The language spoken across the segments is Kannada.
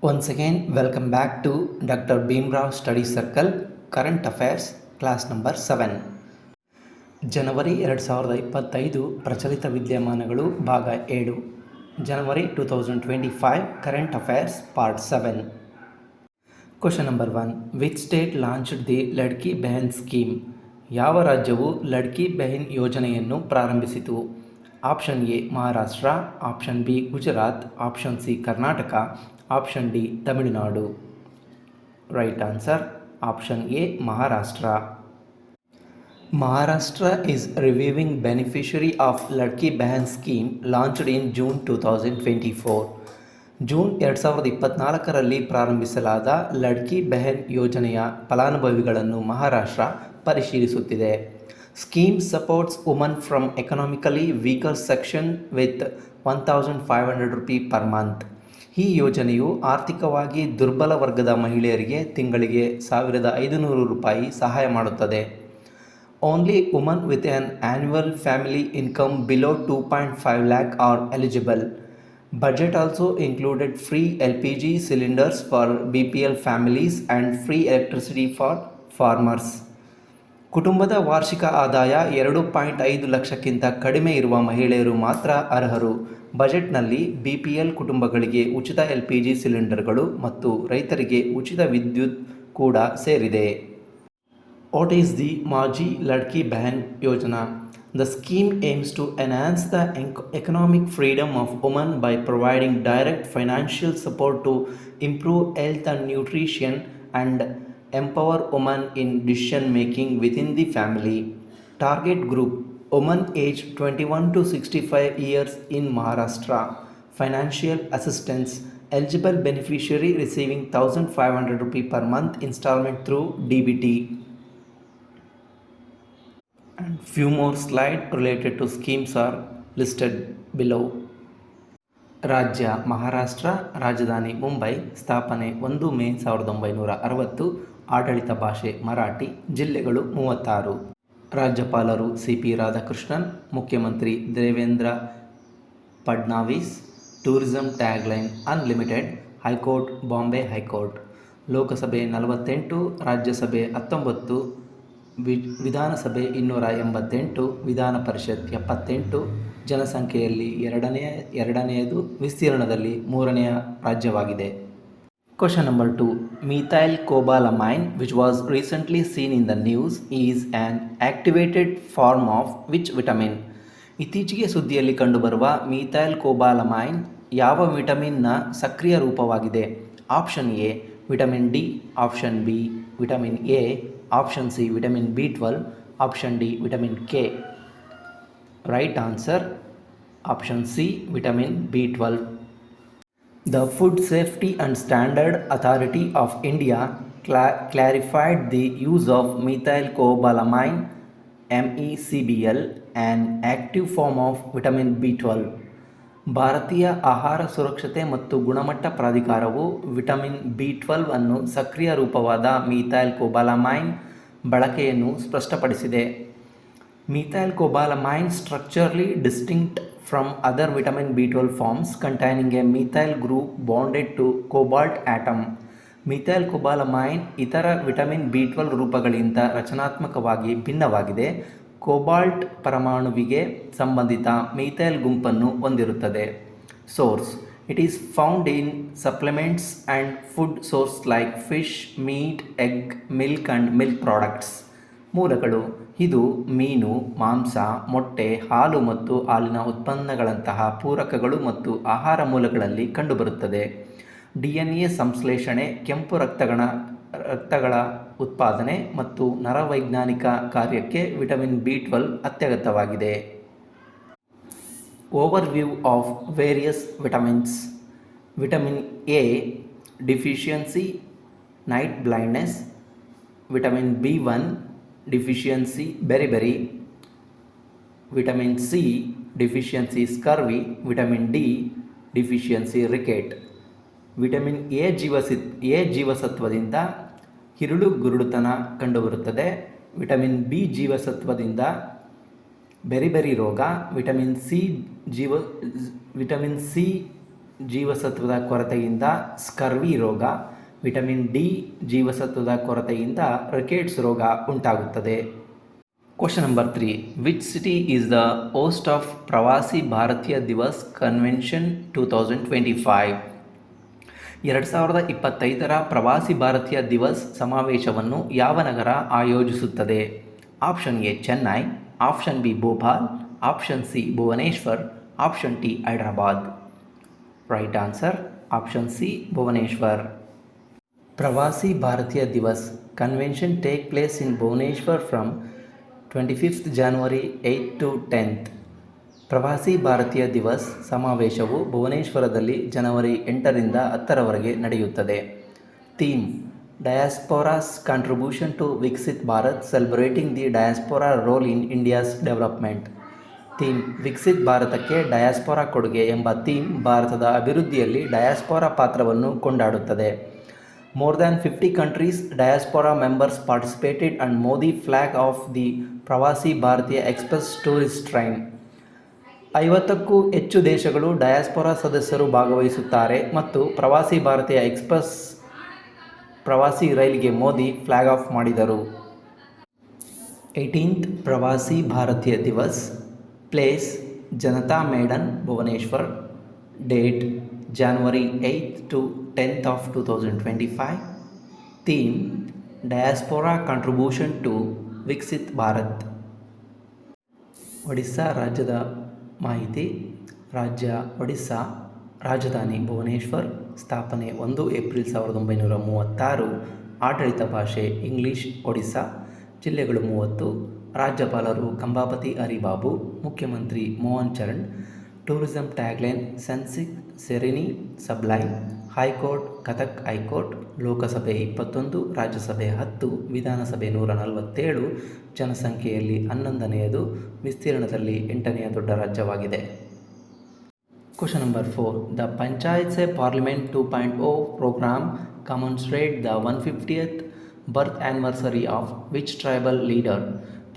Once again, welcome back to Dr. Bhimrao Study Circle, Current Affairs, class number 7. January 2025 ಪ್ರಚಲಿತ ವಿದ್ಯಮಾನಗಳು ಭಾಗ 7. January 2025 current affairs part 7. Question number 1. Which state launched the Ladki Behan scheme? ಯಾವ ರಾಜ್ಯವು ಲಡ್ಕಿ ಬೆಹನ್ ಯೋಜನೆಯನ್ನು ಪ್ರಾರಂಭಿಸಿತು? Option A Maharashtra, option B Gujarat, option C Karnataka, option D Tamil Nadu. Right answer option A Maharashtra. Maharashtra is reviewing beneficiary of Ladki Behan scheme launched in June 2024. June 2024ರಲ್ಲಿ ಪ್ರಾರಂಭಿಸಲಾದ ಲಡ್ಕಿ ಬೆಹನ್ ಯೋಜನೆಯ ಫಲಾನುಭವಿಗಳನ್ನು ಮಹಾರಾಷ್ಟ್ರ ಪರಿಶೀಲಿಸುತ್ತಿದೆ. Scheme supports woman from economically weaker section with ₹1,500 per month. ಈ ಯೋಜನೆಯು ಆರ್ಥಿಕವಾಗಿ ದುರ್ಬಲ ವರ್ಗದ ಮಹಿಳೆಯರಿಗೆ ತಿಂಗಳಿಗೆ ₹1,500 ಸಹಾಯ ಮಾಡುತ್ತದೆ. Only women with an annual family income below 2.5 lakh are eligible. Budget also included free LPG cylinders for BPL families and free electricity for farmers. ಕುಟುಂಬದ ವಾರ್ಷಿಕ ಆದಾಯ 2.5 ಲಕ್ಷಕ್ಕಿಂತ ಕಡಿಮೆ ಇರುವ ಮಹಿಳೆಯರು ಮಾತ್ರ ಅರ್ಹರು. ಬಜೆಟ್ನಲ್ಲಿ BPL ಕುಟುಂಬಗಳಿಗೆ ಉಚಿತ LPG ಸಿಲಿಂಡರ್ಗಳು ಮತ್ತು ರೈತರಿಗೆ ಉಚಿತ ವಿದ್ಯುತ್ ಕೂಡ ಸೇರಿದೆ. What is the Maaji Ladki Behan Yojana? The scheme aims to enhance the economic freedom of women by providing direct financial support to improve health and nutrition and empower women in decision making within the family. Target group: women aged 21 to 65 years in Maharashtra. Financial assistance: eligible beneficiary receiving ₹1,500 per month installment through DBT. And few more slides related to schemes are listed below. ರಾಜ್ಯ ಮಹಾರಾಷ್ಟ್ರ, ರಾಜಧಾನಿ ಮುಂಬೈ, ಸ್ಥಾಪನೆ 1 ಮೇ 1960, ಆಡಳಿತ ಭಾಷೆ ಮರಾಠಿ, ಜಿಲ್ಲೆಗಳು 36. ರಾಜ್ಯಪಾಲರು CP ರಾಧಾಕೃಷ್ಣನ್, ಮುಖ್ಯಮಂತ್ರಿ Devendra Fadnavis. Tourism tagline unlimited. High court Bombay high court. ಲೋಕಸಭೆ 48, ರಾಜ್ಯಸಭೆ 19, ವಿಧಾನಸಭೆ 288, ವಿಧಾನ ಪರಿಷತ್ 78. ಜನಸಂಖ್ಯೆಯಲ್ಲಿ ಎರಡನೆಯದು, ವಿಸ್ತೀರ್ಣದಲ್ಲಿ 3ನೇ ರಾಜ್ಯವಾಗಿದೆ. Question number 2. Methylcobalamin which was recently seen in the news is an activated form of which vitamin? ಇತ್ತೀಚೆಗೆ ಸುದ್ದಿಯಲ್ಲಿ ಕಂಡುಬರುವ ಮಿಥೈಲ್ ಕೋಬಾಲಮೈನ್ ಯಾವ ವಿಟಮಿನ್ನ ಸಕ್ರಿಯ ರೂಪವಾಗಿದೆ? Option A vitamin D, option B vitamin A, option C vitamin B12, option D vitamin K. Right answer option C vitamin B12. The Food Safety and Standard Authority of India clarified the use of methylcobalamin MECBL, an active form of vitamin B12. ಭಾರತೀಯ ಆಹಾರ ಸುರಕ್ಷತೆ ಮತ್ತು ಗುಣಮಟ್ಟ ಪ್ರಾಧಿಕಾರವು ವಿಟಮಿನ್ B12 ಅನ್ನು ಸಕ್ರಿಯ ರೂಪವಾದ ಮಿಥೈಲ್ ಕೋಬಾಲಮೈನ್ ಬಳಕೆಯನ್ನು ಸ್ಪಷ್ಟಪಡಿಸಿದೆ. Methylcobalamin structurally distinct from other vitamin B12 forms containing a methyl group bonded to cobalt atom. Methylcobalamin ಇತರ ವಿಟಮಿನ್ B12 ರೂಪಗಳಿಂದ ರಚನಾತ್ಮಕವಾಗಿ ಭಿನ್ನವಾಗಿದೆ. ಕೋಬಾಲ್ಟ್ ಪರಮಾಣುವಿಗೆ ಸಂಬಂಧಿತ ಮಿಥೈಲ್ ಗುಂಪನ್ನು ಹೊಂದಿರುತ್ತದೆ. Source: it is found in supplements and food source like fish, meet, egg, milk and milk products. ಮೂಲಗಳು: ಇದು ಮೀನು, ಮಾಂಸ, ಮೊಟ್ಟೆ, ಹಾಲು ಮತ್ತು ಹಾಲಿನ ಉತ್ಪನ್ನಗಳಂತಹ ಪೂರಕಗಳು ಮತ್ತು ಆಹಾರ ಮೂಲಗಳಲ್ಲಿ ಕಂಡುಬರುತ್ತದೆ. DNA ಸಂಶ್ಲೇಷಣೆ, ಕೆಂಪು ರಕ್ತಗಳ ಉತ್ಪಾದನೆ ಮತ್ತು ನರವೈಜ್ಞಾನಿಕ ಕಾರ್ಯಕ್ಕೆ ವಿಟಮಿನ್ B12 ಅತ್ಯಗತ್ಯವಾಗಿದೆ. Overview of various vitamins. Vitamin A deficiency, night blindness. Vitamin B1 deficiency, beriberi. Vitamin C deficiency, scurvy. Vitamin D deficiency, rickets. Vitamin A ಜೀವಸತ್ವದಿಂದ ಹಿರುಳು ಗುರುಡುತನ ಕಂಡುಬರುತ್ತದೆ. ವಿಟಮಿನ್ ಬಿ ಜೀವಸತ್ವದಿಂದ ಬೆರಿಬೆರಿ ರೋಗ. ವಿಟಮಿನ್ ಸಿ ಜೀವಸತ್ವದ ಕೊರತೆಯಿಂದ ಸ್ಕರ್ವಿ ರೋಗ, ವಿಟಮಿನ್ ಡಿ ಜೀವಸತ್ವದ ಕೊರತೆಯಿಂದ ರಿಕೆಟ್ಸ್ ರೋಗ ಉಂಟಾಗುತ್ತದೆ. Question number 3. Which city is the host of ಪ್ರವಾಸಿ ಭಾರತೀಯ ದಿವಸ್ ಕನ್ವೆನ್ಷನ್ 2025? 2025ರ ಪ್ರವಾಸಿ ಭಾರತೀಯ ದಿವಸ್ ಸಮಾವೇಶವನ್ನು ಯಾವ ನಗರ ಆಯೋಜಿಸುತ್ತದೆ? Option A Chennai, option B Bhopal, option C Bhubaneswar, option D Hyderabad. Right answer option C Bhubaneswar. Pravasi Bharatiya Divas convention take place in Bhubaneswar from 25th January 8th to 10th. ಪ್ರವಾಸಿ ಭಾರತೀಯ ದಿವಸ್ ಸಮಾವೇಶವು ಭುವನೇಶ್ವರದಲ್ಲಿ ಜನವರಿ 8ರಿಂದ 10ರವರೆಗೆ ನಡೆಯುತ್ತದೆ. Theme: diaspora's contribution to Viksit Bharat celebrating the diaspora role in India's development. Theme: Viksit ಭಾರತಕ್ಕೆ ಡಯಾಸ್ಪೊರಾ ಕೊಡುಗೆ ಎಂಬ ಥೀಮ್ ಭಾರತದ ಅಭಿವೃದ್ಧಿಯಲ್ಲಿ ಡಯಾಸ್ಪೊರಾ ಪಾತ್ರವನ್ನು ಕೊಂಡಾಡುತ್ತದೆ. More than 50 countries diaspora members participated and Modi flag off the ಪ್ರವಾಸಿ ಭಾರತೀಯ ಎಕ್ಸ್‌ಪ್ರೆಸ್ ಟೂರಿಸ್ಟ್ ಟ್ರೈನ್. 50ಕ್ಕೂ ಹೆಚ್ಚು ದೇಶಗಳು ಡಯಾಸ್ಪೊರಾ ಸದಸ್ಯರು ಭಾಗವಹಿಸುತ್ತಾರೆ ಮತ್ತು ಪ್ರವಾಸಿ ಭಾರತೀಯ ಎಕ್ಸ್‌ಪ್ರೆಸ್ ಪ್ರವಾಸಿ ರೈಲಿಗೆ ಮೋದಿ ಫ್ಲಾಗ್ ಆಫ್ ಮಾಡಿದರು. 18th Pravasi Bharatiya Divas. Place: Janata Maidan, Bhubaneswar. Date: January 8th to 10th of 2025. Theme: diaspora contribution to Viksit Bharat. Odisha ರಾಜ್ಯದ ಮಾಹಿತಿ. ರಾಜ್ಯ ಒಡಿಸ್ಸಾ, ರಾಜಧಾನಿ ಭುವನೇಶ್ವರ್, ಸ್ಥಾಪನೆ 1 ಏಪ್ರಿಲ್ 1936, ಆಡಳಿತ ಭಾಷೆ ಇಂಗ್ಲಿಷ್, ಒಡಿಸ್ಸಾ, ಜಿಲ್ಲೆಗಳು 30, ರಾಜ್ಯಪಾಲರು ಕಂಬಾಪತಿ ಹರಿಬಾಬು, ಮುಖ್ಯಮಂತ್ರಿ Mohan Charan. Tourism tagline: scenic serene sublime. High court: Cuttack high court. ಲೋಕಸಭೆ 21, ರಾಜ್ಯಸಭೆ 10, ವಿಧಾನಸಭೆ 147, ಜನಸಂಖ್ಯೆಯಲ್ಲಿ 11ನೇಯದು, ವಿಸ್ತೀರ್ಣದಲ್ಲಿ 8ನೇ ದೊಡ್ಡ ರಾಜ್ಯವಾಗಿದೆ. Question number 4. The Panchayat se parliament 2.0 program commemorate the 150th birth anniversary of which tribal leader?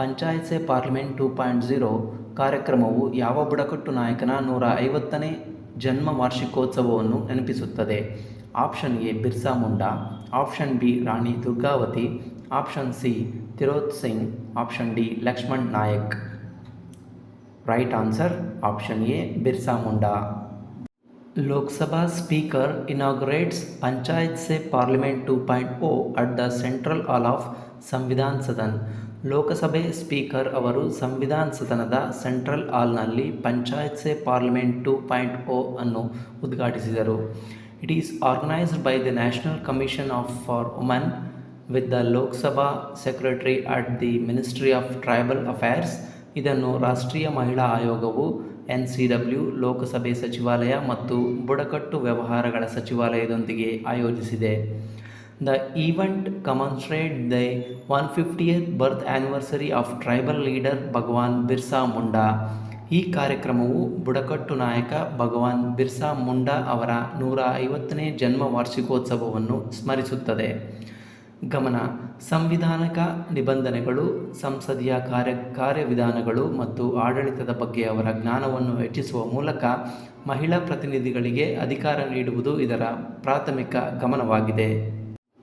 Panchayat se parliament 2.0 ಕಾರ್ಯಕ್ರಮವು ಯಾವ ಬುಡಕಟ್ಟು ನಾಯಕನ 150ನೇ ಜನ್ಮ ವಾರ್ಷಿಕೋತ್ಸವವನ್ನು ನೆನಪಿಸುತ್ತದೆ? Option A Birsa Munda, option B Rani Durgavati, option C Tirot Singh, option D Lakshman Nayak. Right answer option A Birsa Munda. Lok Sabha speaker inaugurates Panchayat se parliament 2.0 at the central hall of Samvidhan Sadan. ಲೋಕಸಭೆ ಸ್ಪೀಕರ್ ಅವರು ಸಂವಿಧಾನ್ ಸದನದ ಸೆಂಟ್ರಲ್ ಹಾಲ್ನಲ್ಲಿ ಪಂಚಾಯತ್ ಸೆ ಪಾರ್ಲಿಮೆಂಟ್ 2.0 ಅನ್ನು ಉದ್ಘಾಟಿಸಿದರು. It is organised by the national commission for women with the Lok Sabha secretary at the ministry of tribal affairs. ಇದನ್ನು ರಾಷ್ಟ್ರೀಯ ಮಹಿಳಾ ಆಯೋಗವು NCW, ಲೋಕಸಭೆ ಸಚಿವಾಲಯ ಮತ್ತು ಬುಡಕಟ್ಟು ವ್ಯವಹಾರಗಳ ಸಚಿವಾಲಯದೊಂದಿಗೆ ಆಯೋಜಿಸಿದೆ. The event commemorates the 150th birth anniversary of tribal leader ಭಗವಾನ್ ಬಿರ್ಸಾ ಮುಂಡಾ. ಈ ಕಾರ್ಯಕ್ರಮವು ಬುಡಕಟ್ಟು ನಾಯಕ ಭಗವಾನ್ ಬಿರ್ಸಾ ಮುಂಡಾ ಅವರ 150ನೇ ಜನ್ಮ ವಾರ್ಷಿಕೋತ್ಸವವನ್ನು ಸ್ಮರಿಸುತ್ತದೆ. ಗಮನ: ಸಂವಿಧಾನಿಕ ನಿಬಂಧನೆಗಳು, ಸಂಸದೀಯ ಕಾರ್ಯವಿಧಾನಗಳು ಮತ್ತು ಆಡಳಿತದ ಬಗ್ಗೆ ಅವರ ಜ್ಞಾನವನ್ನು ಹೆಚ್ಚಿಸುವ ಮೂಲಕ ಮಹಿಳಾ ಪ್ರತಿನಿಧಿಗಳಿಗೆ ಅಧಿಕಾರ ನೀಡುವುದು ಇದರ ಪ್ರಾಥಮಿಕ ಗಮನವಾಗಿದೆ.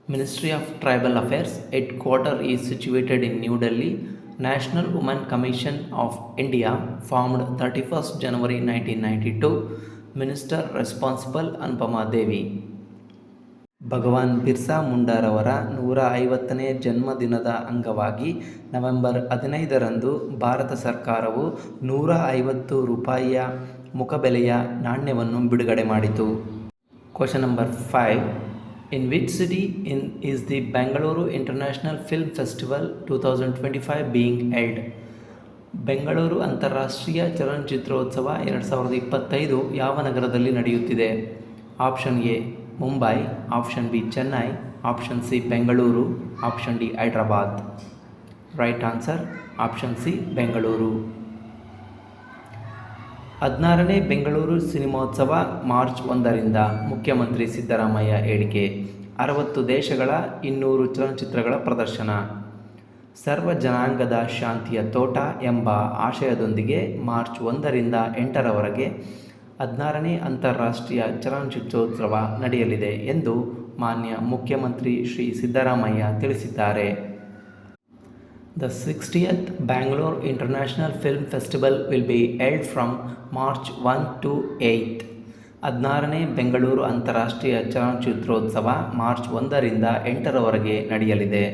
Ministry of Tribal Affairs headquarters is situated in New Delhi. National Women Commission of India formed 31st January 1992. Minister responsible Anupama ದೇವಿ. ಭಗವಾನ್ ಬಿರ್ಸಾ ಮುಂಡಾರವರ 150ನೇ ಜನ್ಮದಿನದ ಅಂಗವಾಗಿ ನವೆಂಬರ್ 15ರಂದು ಭಾರತ ಸರ್ಕಾರವು 150 ರೂಪಾಯಿಯ ಮುಖಬೆಲೆಯ ನಾಣ್ಯವನ್ನು ಬಿಡುಗಡೆ ಮಾಡಿತು. Question number 5. In which city is the Bengaluru International Film Festival 2025 being held? Bengaluru ಅಂತಾರಾಷ್ಟ್ರೀಯ ಚಲನಚಿತ್ರೋತ್ಸವ 2025 ಯಾವ ನಗರದಲ್ಲಿ ನಡೆಯುತ್ತಿದೆ? Option A Mumbai, option B Chennai, option C Bengaluru, option D Hyderabad. Right answer option C Bengaluru. 16ನೇ ಬೆಂಗಳೂರು ಸಿನಿಮೋತ್ಸವ ಮಾರ್ಚ್ 1ರಿಂದ. ಮುಖ್ಯಮಂತ್ರಿ ಸಿದ್ದರಾಮಯ್ಯ ಹೇಳಿಕೆ. 60 ದೇಶಗಳ 200 ಚಲನಚಿತ್ರಗಳ ಪ್ರದರ್ಶನ. ಸರ್ವ ಜನಾಂಗದ ಶಾಂತಿಯ ತೋಟ ಎಂಬ ಆಶಯದೊಂದಿಗೆ ಮಾರ್ಚ್ 1ರಿಂದ 8ರವರೆಗೆ 16ನೇ ಅಂತಾರಾಷ್ಟ್ರೀಯ ಚಲನಚಿತ್ರೋತ್ಸವ ನಡೆಯಲಿದೆ ಎಂದು ಮಾನ್ಯ ಮುಖ್ಯಮಂತ್ರಿ ಶ್ರೀ ಸಿದ್ದರಾಮಯ್ಯ ತಿಳಿಸಿದ್ದಾರೆ. The 60th Bangalore International Film Festival will be held from March 1 to 8. 16ನೇ Bengaluru ಅಂತಾರಾಷ್ಟ್ರೀಯ ಚಲನಚಿತ್ರೋತ್ಸವ ಮಾರ್ಚ್ 1ರಿಂದ 8ರವರೆಗೆ ನಡೆಯಲಿದೆ.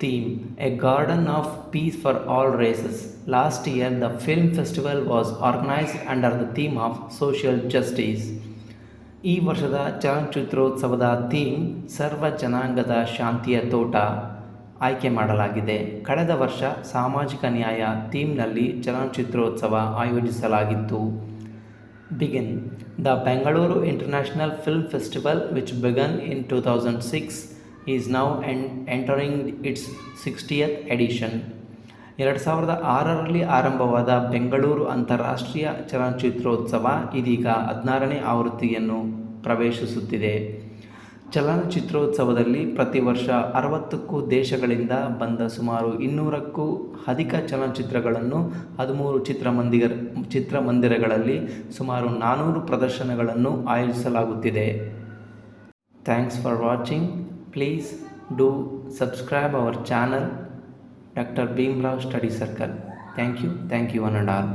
Theme: A garden of piece for all races. Last here the film festival was organised under the theme of social justice. ಈ ವರ್ಷದ ಚಲನಚಿತ್ರೋತ್ಸವದ ಥೀಮ್ ಸರ್ವ ಜನಾಂಗದ ಶಾಂತಿಯ ತೋಟ ಆಯ್ಕೆ ಮಾಡಲಾಗಿದೆ. ಕಳೆದ ವರ್ಷ ಸಾಮಾಜಿಕ ನ್ಯಾಯ ಥೀಮ್ನಲ್ಲಿ ಚಲನಚಿತ್ರೋತ್ಸವ ಆಯೋಜಿಸಲಾಗಿತ್ತು. Begin: the Bengaluru international film festival which began in 2006 is now entering its 60th edition. 2006ರಲ್ಲಿ ಆರಂಭವಾದ ಬೆಂಗಳೂರು ಅಂತಾರಾಷ್ಟ್ರೀಯ ಚಲನಚಿತ್ರೋತ್ಸವ ಇದೀಗ 16ನೇ ಆವೃತ್ತಿಯನ್ನು ಪ್ರವೇಶಿಸುತ್ತಿದೆ. ಚಲನಚಿತ್ರೋತ್ಸವದಲ್ಲಿ ಪ್ರತಿ ವರ್ಷ 60ಕ್ಕೂ ದೇಶಗಳಿಂದ ಬಂದ ಸುಮಾರು 200ಕ್ಕೂ ಅಧಿಕ ಚಲನಚಿತ್ರಗಳನ್ನು 13 ಚಿತ್ರಮಂದಿರಗಳಲ್ಲಿ ಸುಮಾರು 400 ಪ್ರದರ್ಶನಗಳನ್ನು ಆಯೋಜಿಸಲಾಗುತ್ತಿದೆ. Thanks for watching. Please do subscribe our channel Dr. Bhimrao Study Circle. Thank you one and all.